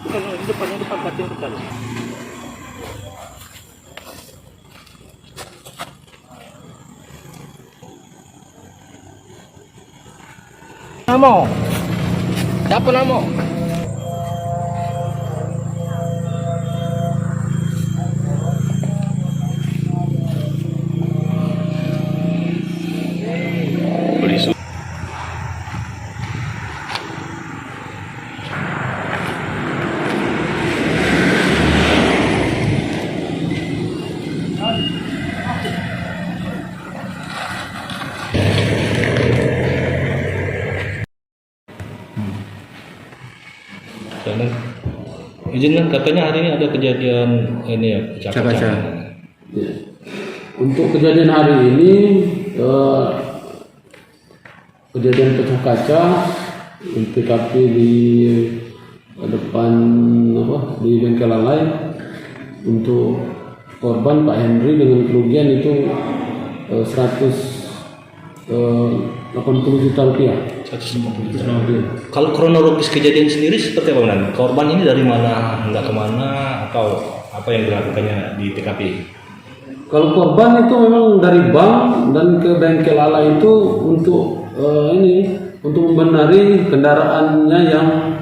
Bukan di depan kaca yang depan. Namo. Siapa namo? Karena izinkan katanya hari ini ada kejadian ini ya kaca. Ya. Untuk kejadian hari ini kejadian pecah kaca di TKP di depan di bengkel Alay. Untuk korban Pak Henry dengan kerugian itu 180 juta rupiah. 150 juta. Kalau kronologis kejadian sendiri seperti apa, Nan? Korban ini dari mana, hendak kemana, atau apa yang dilakukannya di TKP? Kalau korban itu memang dari bank dan ke bengkel Ala itu untuk untuk membenari kendaraannya yang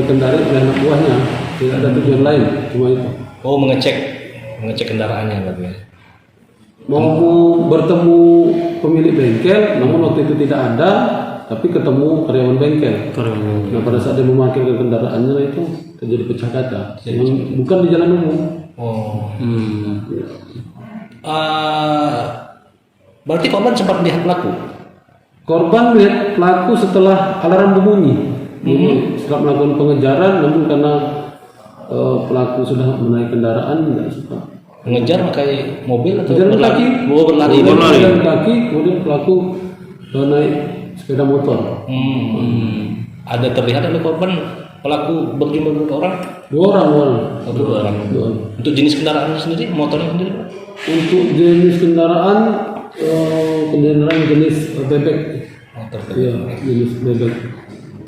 dikendari oleh anak buahnya. Tidak ada tujuan lain, cuma itu. Oh, mengecek kendaraannya katanya. Mau bertemu pemilik bengkel, namun waktu itu tidak ada, tapi ketemu karyawan bengkel. Nah, pada saat dia memarkirkan kendaraannya itu terjadi pecah kaca. Bukan di jalan umum. Oh. Berarti korban sempat melihat pelaku? Korban melihat pelaku setelah alarm berbunyi. Setelah melakukan pengejaran, namun karena pelaku sudah menaik kendaraan, tidak sempat. Mengejar pakai mobil atau jalan kaki? Berlari. Jalan kaki, kemudian pelaku naik sepeda motor. Ada terlihat oleh korban pelaku berjumlah berapa orang? Dua orang. Untuk jenis kendaraan sendiri, motornya sendiri? Untuk jenis kendaraan jenis bebek. Iya, jenis bebek.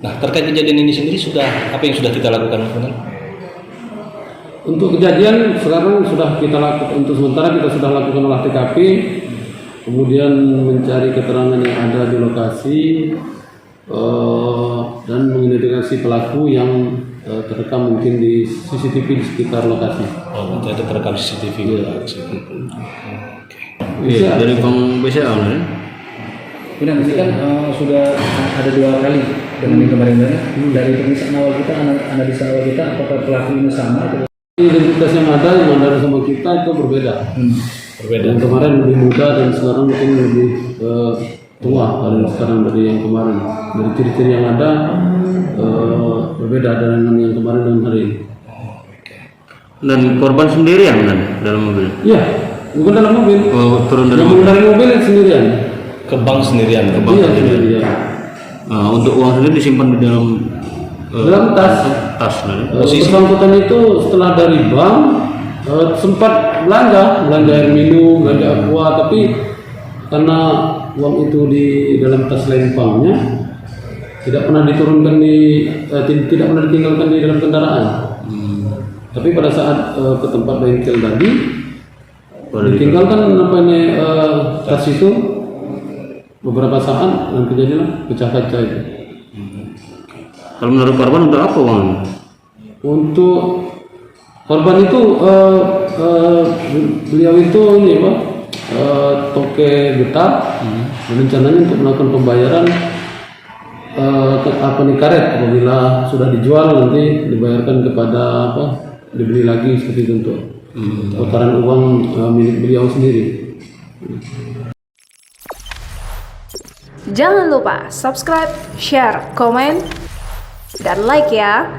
Nah, terkait kejadian ini sendiri apa yang sudah kita lakukan, Mas? Untuk kejadian sekarang sudah kita lakukan, untuk sementara kita sudah lakukan olah TKP, kemudian mencari keterangan yang ada di lokasi dan mengidentifikasi pelaku yang terekam mungkin di CCTV di sekitar lokasi. Oh, berarti ada terekam CCTV di lokasi. Bisa. Dari Bang BCA kan? Benar, ini kan sudah ada 2 kali dengan yang kemarin. Dari pemeriksaan awal kita, analisa awal kita, apakah pelaku ini sama atau identitas yang ada sama kita itu berbeda. Yang kemarin lebih muda dan sekarang mungkin lebih tua dari sekarang dari yang kemarin. Dari ciri-ciri yang ada berbeda dengan yang kemarin dan hari ini. Dan korban sendirian kan dalam mobil? Iya, bukan dalam mobil. Oh, turun dari mobil. Dari mobil sendirian. Ke bank sendirian. Iya, sendirian. Untuk uang sendiri disimpan di dalam tas. Bersangkutan itu setelah dari bank sempat belanja air minum, belanja aqua, tapi karena uang itu di dalam tas lempangnya tidak pernah diturunkan tidak pernah ditinggalkan di dalam kendaraan. Tapi pada saat ke tempat bengkel tadi ditinggalkan tas itu beberapa saat dan kejadian pecah kaca itu. Kalau menurut korban untuk apa uang? Untuk korban itu beliau itu toke getah, rencananya untuk melakukan pembayaran karet apabila sudah dijual nanti dibayarkan kepada dibeli lagi seperti itu untuk putaran uang milik beliau sendiri. Jangan lupa subscribe, share, komen, dan like ya.